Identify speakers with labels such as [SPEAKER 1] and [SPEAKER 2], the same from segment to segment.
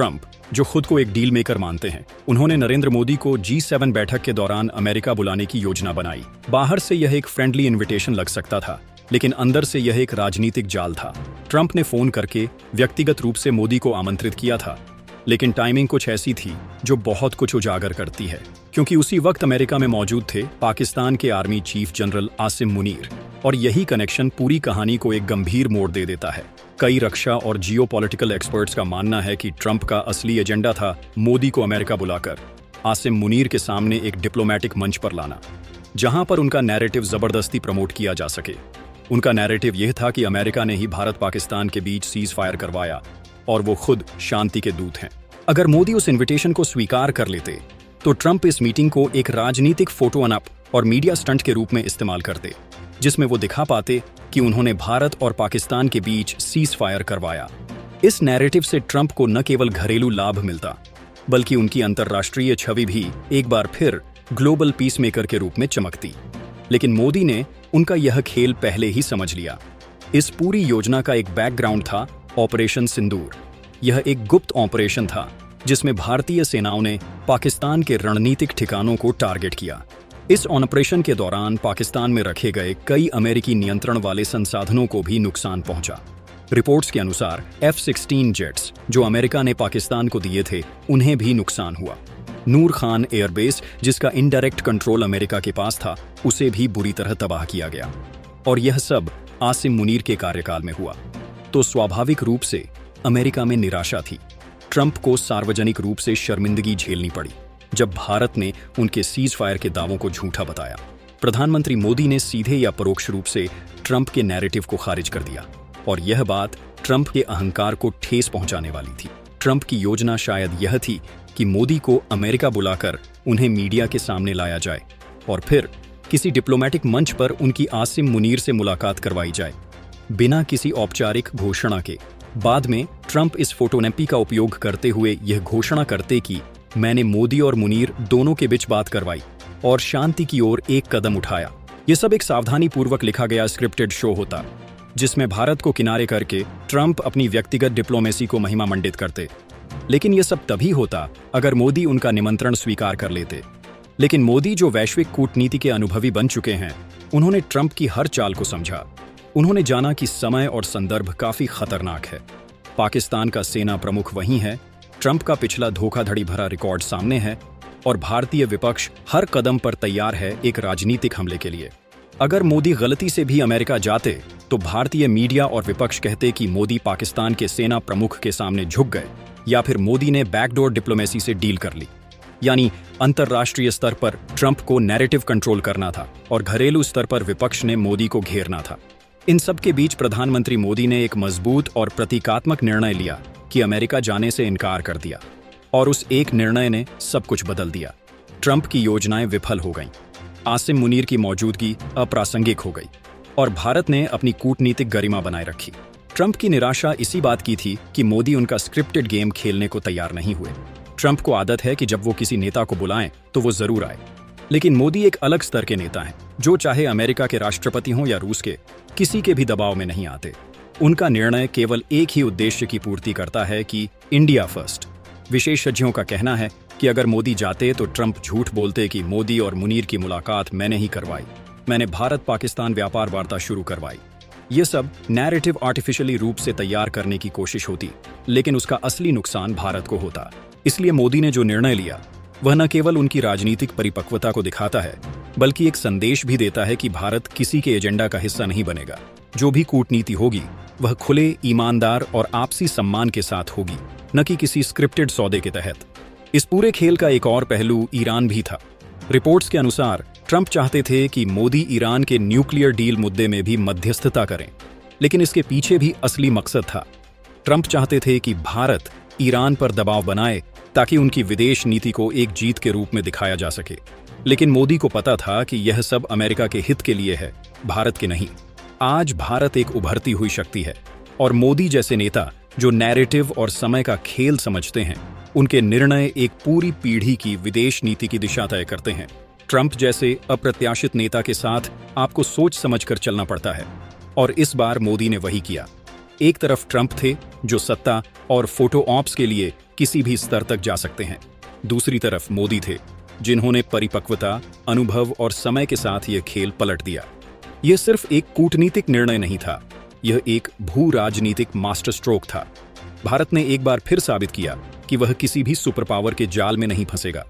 [SPEAKER 1] Trump, जो खुद को एक डील मेकर मानते हैं, उन्होंने नरेंद्र मोदी को G7 बैठक के दौरान अमेरिका बुलाने की योजना बनाई। बाहर से यह एक फ्रेंडली इनविटेशन लग सकता था, लेकिन अंदर से यह एक राजनीतिक जाल था। ट्रंप ने फोन करके व्यक्तिगत रूप से मोदी को आमंत्रित किया था, लेकिन टाइमिंग कुछ ऐसी थी जो बहुत कुछ उजागर करती है, क्योंकि उसी वक्त अमेरिका में मौजूद थे पाकिस्तान के army chief general Asim Munir, और यही कनेक्शन पूरी कहानी को एक गंभीर मोड़ दे देता है। कई रक्षा और जियोपॉलिटिकल एक्सपर्ट्स का मानना है कि ट्रंप का असली एजेंडा था मोदी को अमेरिका बुलाकर आसिम मुनीर के सामने एक डिप्लोमैटिक मंच पर लाना, जहां पर उनका नैरेटिव जबरदस्ती प्रमोट किया जा सके। उनका नैरेटिव यह था कि अमेरिका ने ही भारत पाकिस्तान के बीच सीज फायर करवाया और वो खुद शांति के दूत हैं। अगर मोदी उस इन्विटेशन को स्वीकार कर लेते तो ट्रंप इस मीटिंग को एक राजनीतिक फोटो अनअप और मीडिया स्टंट के रूप में इस्तेमाल करते, जिसमें वो दिखा पाते कि उन्होंने भारत और पाकिस्तान के बीच सीज फायर करवाया। इस नैरेटिव से ट्रंप को न केवल घरेलू लाभ मिलता, बल्कि उनकी अंतर्राष्ट्रीय छवि भी एक बार फिर ग्लोबल पीसमेकर के रूप में चमकती। लेकिन मोदी ने उनका यह खेल पहले ही समझ लिया। इस पूरी योजना का एक बैकग्राउंड था ऑपरेशन सिंदूर। यह एक गुप्त ऑपरेशन था जिसमें भारतीय सेनाओं ने पाकिस्तान के रणनीतिक ठिकानों को टारगेट किया। इस ऑपरेशन के दौरान पाकिस्तान में रखे गए कई अमेरिकी नियंत्रण वाले संसाधनों को भी नुकसान पहुंचा। रिपोर्ट्स के अनुसार F-16 जेट्स जो अमेरिका ने पाकिस्तान को दिए थे, उन्हें भी नुकसान हुआ। नूर खान एयरबेस, जिसका इनडायरेक्ट कंट्रोल अमेरिका के पास था, उसे भी बुरी तरह तबाह किया गया। और यह सब आसिम मुनीर के कार्यकाल में हुआ। तो स्वाभाविक रूप से अमेरिका में निराशा थी। ट्रंप को सार्वजनिक रूप से शर्मिंदगी झेलनी पड़ी जब भारत ने उनके सीज फायर के दावों को झूठा बताया। प्रधानमंत्री मोदी ने सीधे या परोक्ष रूप से ट्रंप के नैरेटिव को खारिज कर दिया, और यह बात ट्रंप के अहंकार को ठेस पहुंचाने वाली थी। ट्रंप की योजना शायद यह थी कि मोदी को अमेरिका बुलाकर उन्हें मीडिया के सामने लाया जाए और फिर किसी डिप्लोमैटिक मंच पर उनकी आसिम मुनीर से मुलाकात करवाई जाए, बिना किसी औपचारिक घोषणा के। बाद में ट्रंप इस फोटोनेपी का उपयोग करते हुए यह घोषणा करते कि मैंने मोदी और मुनीर दोनों के बीच बात करवाई और शांति की ओर एक कदम उठाया। यह सब एक सावधानी पूर्वक लिखा गया स्क्रिप्टेड शो होता, जिसमें भारत को किनारे करके ट्रंप अपनी व्यक्तिगत डिप्लोमेसी को महिमा मंडित करते। लेकिन यह सब तभी होता अगर मोदी उनका निमंत्रण स्वीकार कर लेते। लेकिन मोदी, जो वैश्विक कूटनीति के अनुभवी बन चुके हैं, उन्होंने ट्रंप की हर चाल को समझा। उन्होंने जाना कि समय और संदर्भ काफी खतरनाक है। पाकिस्तान का सेना प्रमुख वहीं है, ट्रंप का पिछला धोखाधड़ी भरा रिकॉर्ड सामने है, और भारतीय विपक्ष हर कदम पर तैयार है एक राजनीतिक हमले के लिए। अगर मोदी गलती से भी अमेरिका जाते तो भारतीय मीडिया और विपक्ष कहते कि मोदी पाकिस्तान के सेना प्रमुख के सामने झुक गए, या फिर मोदी ने बैकडोर डिप्लोमेसी से डील कर ली। यानी अंतर्राष्ट्रीय स्तर पर ट्रंप को नैरेटिव कंट्रोल करना था और घरेलू स्तर पर विपक्ष ने मोदी को घेरना था। इन सब के बीच प्रधानमंत्री मोदी ने एक मजबूत और प्रतीकात्मक निर्णय लिया कि अमेरिका जाने से इनकार कर दिया, और उस एक निर्णय ने सब कुछ बदल दिया। ट्रंप की योजनाएं विफल हो गईं, आसिम मुनीर की मौजूदगी अप्रासंगिक हो गई, और भारत ने अपनी कूटनीतिक गरिमा बनाए रखी। ट्रंप की निराशा इसी बात की थी कि मोदी उनका स्क्रिप्टेड गेम खेलने को तैयार नहीं हुए। ट्रंप को आदत है कि जब वो किसी नेता को बुलाएं तो वो जरूर आए, लेकिन मोदी एक अलग स्तर के नेता हैं, जो चाहे अमेरिका के राष्ट्रपति हों या रूस के, किसी के भी दबाव में नहीं आते। उनका निर्णय केवल एक ही उद्देश्य की पूर्ति करता है कि इंडिया फर्स्ट। विशेषज्ञों का कहना है कि अगर मोदी जाते तो ट्रंप झूठ बोलते कि मोदी और मुनीर की मुलाकात मैंने ही करवाई, मैंने भारत पाकिस्तान व्यापार वार्ता शुरू करवाई। ये सब नैरेटिव आर्टिफिशियली रूप से तैयार करने की कोशिश होती, लेकिन उसका असली नुकसान भारत को होता। इसलिए मोदी ने जो निर्णय लिया वह न केवल उनकी राजनीतिक परिपक्वता को दिखाता है, बल्कि एक संदेश भी देता है कि भारत किसी के एजेंडा का हिस्सा नहीं बनेगा। जो भी कूटनीति होगी वह खुले, ईमानदार और आपसी सम्मान के साथ होगी, न कि किसी स्क्रिप्टेड सौदे के तहत। इस पूरे खेल का एक और पहलू ईरान भी था। रिपोर्ट्स के अनुसार ट्रंप चाहते थे कि मोदी ईरान के न्यूक्लियर डील मुद्दे में भी मध्यस्थता करें, लेकिन इसके पीछे भी असली मकसद था। ट्रंप चाहते थे कि भारत ईरान पर दबाव बनाए ताकि उनकी विदेश नीति को एक जीत के रूप में दिखाया जा सके। लेकिन मोदी को पता था कि यह सब अमेरिका के हित के लिए है, भारत के नहीं। आज भारत एक उभरती हुई शक्ति है, और मोदी जैसे नेता जो नैरेटिव और समय का खेल समझते हैं, उनके निर्णय एक पूरी पीढ़ी की विदेश नीति की दिशा तय करते हैं। ट्रंप जैसे अप्रत्याशित नेता के साथ आपको सोच समझकर चलना पड़ता है, और इस बार मोदी ने वही किया। एक तरफ ट्रंप थे जो सत्ता और फोटो ऑप्स के लिए किसी भी स्तर तक जा सकते हैं। दूसरी तरफ मोदी थे, जिन्होंने परिपक्वता, अनुभव और समय के साथ यह खेल पलट दिया। यह सिर्फ एक कूटनीतिक निर्णय नहीं था, यह एक भू राजनीतिक मास्टर स्ट्रोक था। भारत ने एक बार फिर साबित किया कि वह किसी भी सुपर पावर के जाल में नहीं फंसेगा।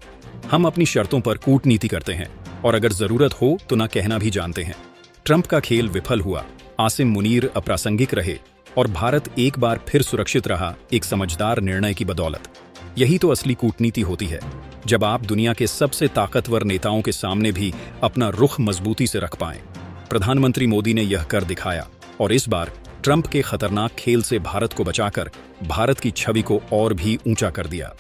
[SPEAKER 1] हम अपनी शर्तों पर कूटनीति करते हैं और अगर जरूरत हो तो ना कहना भी जानते हैं। ट्रंप का खेल विफल हुआ, आसिम मुनीर अप्रासंगिक रहे और भारत एक बार फिर सुरक्षित रहा, एक समझदार निर्णय की बदौलत। यही तो असली कूटनीति होती है, जब आप दुनिया के सबसे ताकतवर नेताओं के सामने भी अपना रुख मजबूती से रख पाएं। प्रधानमंत्री मोदी ने यह कर दिखाया और इस बार ट्रंप के खतरनाक खेल से भारत को बचाकर भारत की छवि को और भी ऊंचा कर दिया।